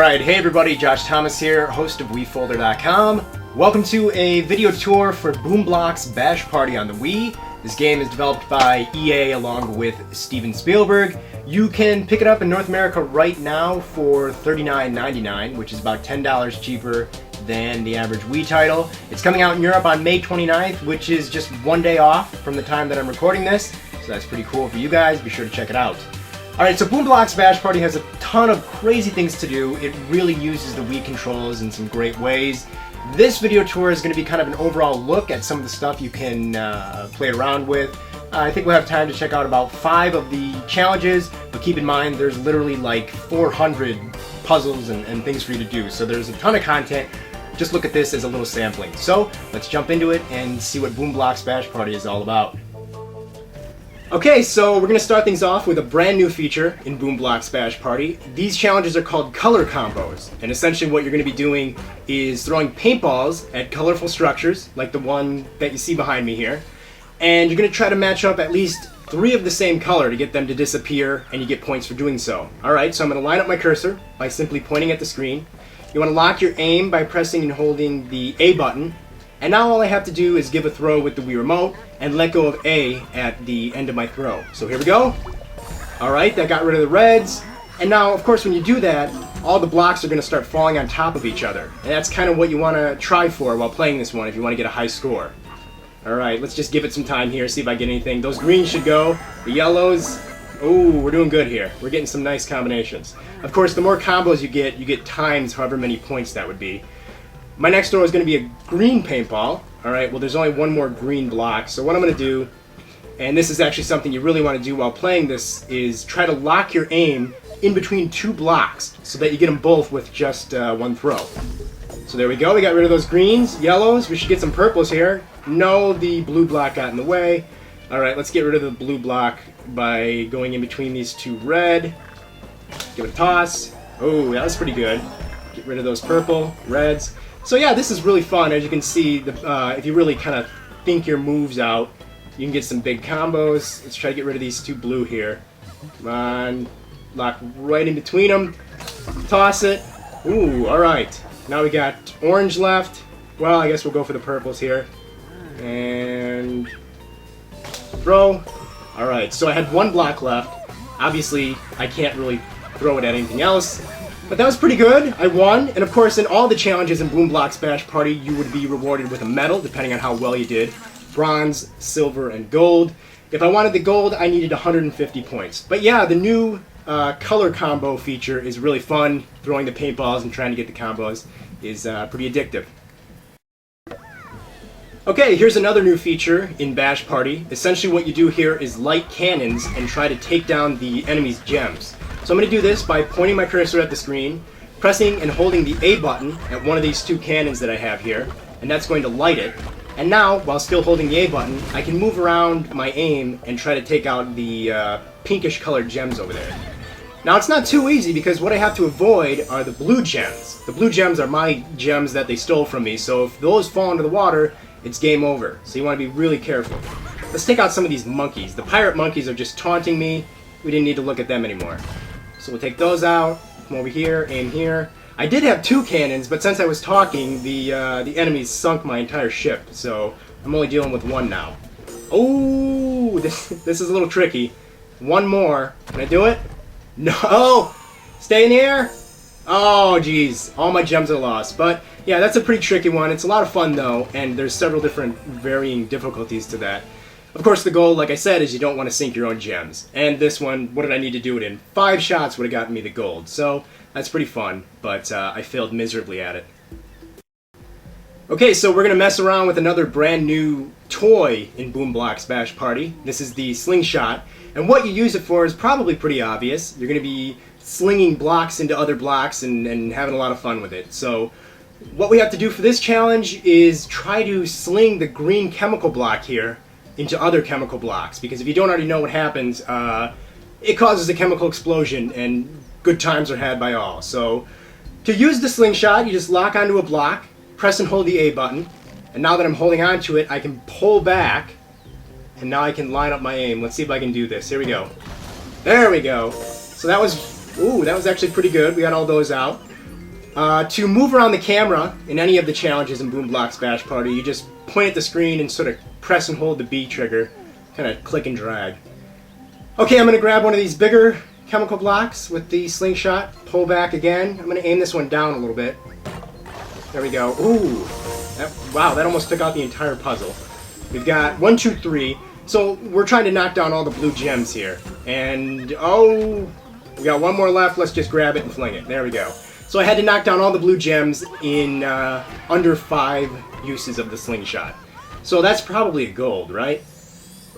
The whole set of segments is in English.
Alright, hey everybody, Josh Thomas here, host of WiiFolder.com. Welcome to a video tour for Boom Blox Bash Party on the Wii. This game is developed by EA along with Steven Spielberg. You can pick it up in North America right now for $39.99, which is about $10 cheaper than the average Wii title. It's coming out in Europe on May 29th, which is just one day off from the time that I'm recording this, so that's pretty cool for you guys. Be sure to check it out. Alright, so Boom Blox Bash Party has a ton of crazy things to do. It really uses the Wii controls in some great ways. This video tour is going to be kind of an overall look at some of the stuff you can play around with. I think we'll have time to check out about 5 of the challenges, but keep in mind there's literally like 400 puzzles and things for you to do, so there's a ton of content. Just look at this as a little sampling. So let's jump into it and see what Boom Blox Bash Party is all about. Okay, so we're going to start things off with a brand new feature in Boom Blox Bash Party. These challenges are called color combos, and essentially what you're going to be doing is throwing paintballs at colorful structures, like the one that you see behind me here, and you're going to try to match up at least 3 of the same color to get them to disappear, and you get points for doing so. Alright, so I'm going to line up my cursor by simply pointing at the screen. You want to lock your aim by pressing and holding the A button. And now all I have to do is give a throw with the Wii Remote and let go of A at the end of my throw. So here we go. Alright, that got rid of the reds. And now, of course, when you do that, all the blocks are going to start falling on top of each other. And that's kind of what you want to try for while playing this one if you want to get a high score. Alright, let's just give it some time here, see if I get anything. Those greens should go. The yellows, ooh, we're doing good here. We're getting some nice combinations. Of course, the more combos you get times however many points that would be. My next throw is going to be a green paintball. Alright, well there's only one more green block, so what I'm going to do, and this is actually something you really want to do while playing this, is try to lock your aim in between 2 blocks so that you get them both with just one throw. So there we go, we got rid of those greens, yellows, we should get some purples here. No, the blue block got in the way. Alright, let's get rid of the blue block by going in between these 2 red. Give it a toss. Oh, that was pretty good. Get rid of those purple, reds. So yeah, this is really fun. As you can see, if you really kind of think your moves out, you can get some big combos. Let's try to get rid of these 2 blue here. Come on, lock right in between them. Toss it. Ooh, alright. Now we got orange left. Well, I guess we'll go for the purples here. And throw. Alright, so I had 1 block left. Obviously, I can't really throw it at anything else. But that was pretty good. I won, and of course in all the challenges in Boom Blox Bash Party you would be rewarded with a medal depending on how well you did. Bronze, silver, and gold. If I wanted the gold, I needed 150 points. But yeah, the new color combo feature is really fun. Throwing the paintballs and trying to get the combos is pretty addictive. Okay, here's another new feature in Bash Party. Essentially what you do here is light cannons and try to take down the enemy's gems. So I'm going to do this by pointing my cursor at the screen, pressing and holding the A button at one of these 2 cannons that I have here, and that's going to light it. And now, while still holding the A button, I can move around my aim and try to take out the pinkish colored gems over there. Now it's not too easy because what I have to avoid are the blue gems. The blue gems are my gems that they stole from me, so if those fall into the water, it's game over. So you want to be really careful. Let's take out some of these monkeys. The pirate monkeys are just taunting me. We didn't need to look at them anymore. So we'll take those out, come over here, aim here. I did have 2 cannons, but since I was talking, the enemies sunk my entire ship, so I'm only dealing with 1 now. Oh, this is a little tricky. 1 more. Can I do it? No! Stay in the air? Oh, geez. All my gems are lost. But, yeah, that's a pretty tricky one. It's a lot of fun, though, and there's several different varying difficulties to that. Of course, the goal, like I said, is you don't want to sink your own gems. And this one, what did I need to do it in? 5 shots would have gotten me the gold. So, that's pretty fun, but I failed miserably at it. Okay, so we're going to mess around with another brand new toy in Boom Blox Bash Party. This is the Slingshot. And what you use it for is probably pretty obvious. You're going to be slinging blocks into other blocks and having a lot of fun with it. So, what we have to do for this challenge is try to sling the green chemical block here into other chemical blocks, because if you don't already know what happens, it causes a chemical explosion and good times are had by all. So to use the slingshot, you just lock onto a block, press and hold the A button, and now that I'm holding onto it, I can pull back, and now I can line up my aim. Let's see if I can do this. Here we go. There we go. So that was actually pretty good. We got all those out. To move around the camera in any of the challenges in Boom Blox Bash Party, you just point at the screen and sort of press and hold the B trigger, kind of click and drag. Okay, I'm going to grab one of these bigger chemical blocks with the slingshot, pull back again. I'm going to aim this one down a little bit. There we go. Ooh, wow, that almost took out the entire puzzle. We've got 1, 2, 3. So we're trying to knock down all the blue gems here. And, oh, we got one more left. Let's just grab it and fling it. There we go. So I had to knock down all the blue gems in under 5 uses of the slingshot. So that's probably a gold, right?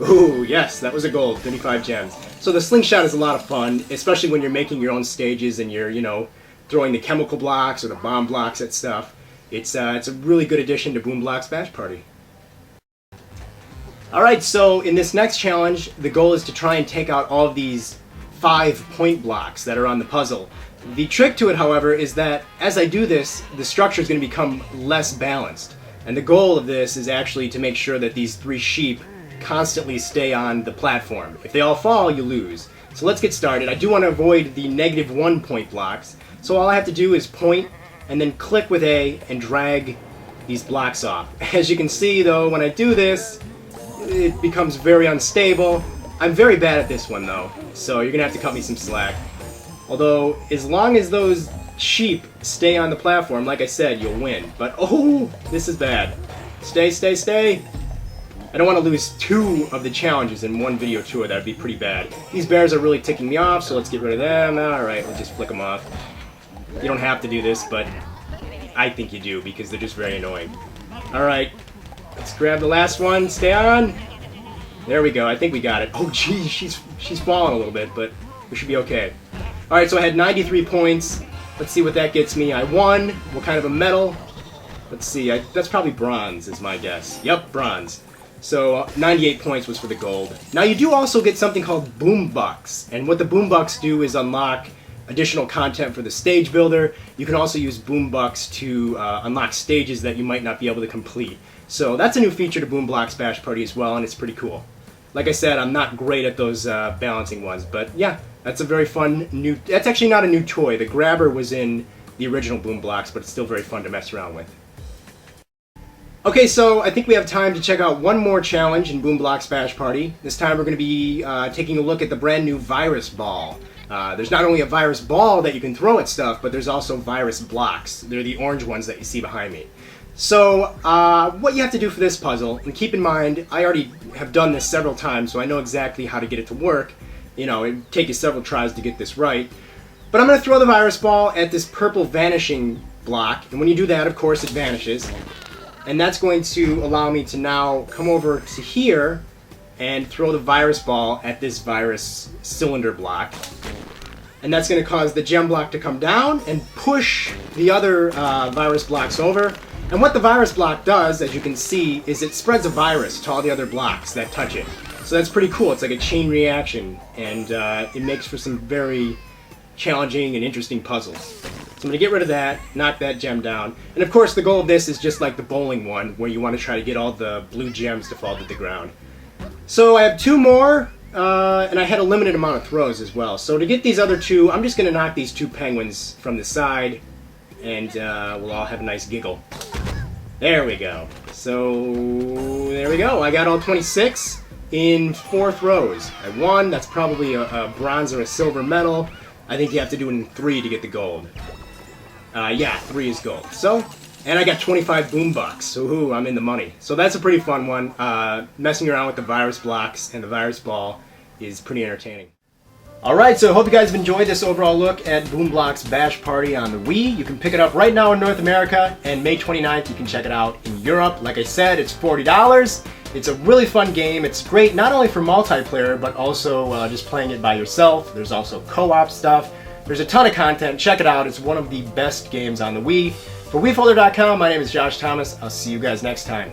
Ooh, yes, that was a gold, 35 gems. So the slingshot is a lot of fun, especially when you're making your own stages and you're, you know, throwing the chemical blocks or the bomb blocks at stuff. It's a really good addition to Boom Blox Bash Party. Alright, so in this next challenge, the goal is to try and take out all of these 5-point blocks that are on the puzzle. The trick to it, however, is that as I do this, the structure is going to become less balanced. And the goal of this is actually to make sure that these 3 sheep constantly stay on the platform. If they all fall, you lose. So let's get started. I do want to avoid the -1 point blocks. So all I have to do is point and then click with A and drag these blocks off. As you can see, though, when I do this, it becomes very unstable. I'm very bad at this one, though, so you're gonna have to cut me some slack. Although, as long as those sheep stay on the platform, like I said, you'll win. But, oh, this is bad. Stay, stay, stay. I don't want to lose 2 of the challenges in one video tour. That would be pretty bad. These bears are really ticking me off, so let's get rid of them. Alright, we'll just flick them off. You don't have to do this, but I think you do, because they're just very annoying. Alright. Let's grab the last one. Stay on. There we go. I think we got it. Oh, geez, she's falling a little bit, but we should be okay. All right, so I had 93 points. Let's see what that gets me. I won. What kind of a medal? Let's see. That's probably bronze, is my guess. Yep, bronze. So 98 points was for the gold. Now you do also get something called Boom Bucks, and what the Boom Bucks do is unlock additional content for the stage builder. You can also use Boom Bucks to unlock stages that you might not be able to complete. So that's a new feature to Boom Blox Bash Party as well, and it's pretty cool. Like I said, I'm not great at those balancing ones, but yeah, that's a very fun new... That's actually not a new toy. The grabber was in the original Boom Blox, but it's still very fun to mess around with. Okay, so I think we have time to check out one more challenge in Boom Blox Bash Party. This time we're going to be taking a look at the brand new virus ball. There's not only a virus ball that you can throw at stuff, but there's also virus blocks. They're the orange ones that you see behind me. So, what you have to do for this puzzle, and keep in mind, I already have done this several times, so I know exactly how to get it to work. You know, it'd take you several tries to get this right. But I'm going to throw the virus ball at this purple vanishing block, and when you do that, of course, it vanishes. And that's going to allow me to now come over to here and throw the virus ball at this virus cylinder block. And that's going to cause the gem block to come down and push the other virus blocks over. And what the virus block does, as you can see, is it spreads a virus to all the other blocks that touch it. So that's pretty cool. It's like a chain reaction, and it makes for some very challenging and interesting puzzles. So I'm going to get rid of that, knock that gem down. And of course the goal of this is just like the bowling one, where you want to try to get all the blue gems to fall to the ground. So I have 2 more, and I had a limited amount of throws as well. So to get these other 2, I'm just going to knock these 2 penguins from the side, and we'll all have a nice giggle. There we go. So, there we go. I got all 26 in 4 throws. I won. That's probably a bronze or a silver medal. I think you have to do it in 3 to get the gold. Yeah, 3 is gold. So, and I got 25 Boom Bucks. So, ooh, I'm in the money. So that's a pretty fun one. Messing around with the virus blocks and the virus ball is pretty entertaining. Alright, so I hope you guys have enjoyed this overall look at Boom Blox Bash Party on the Wii. You can pick it up right now in North America, and May 29th you can check it out in Europe. Like I said, it's $40. It's a really fun game. It's great not only for multiplayer, but also just playing it by yourself. There's also co-op stuff. There's a ton of content. Check it out. It's one of the best games on the Wii. For WiiFolder.com, my name is Josh Thomas. I'll see you guys next time.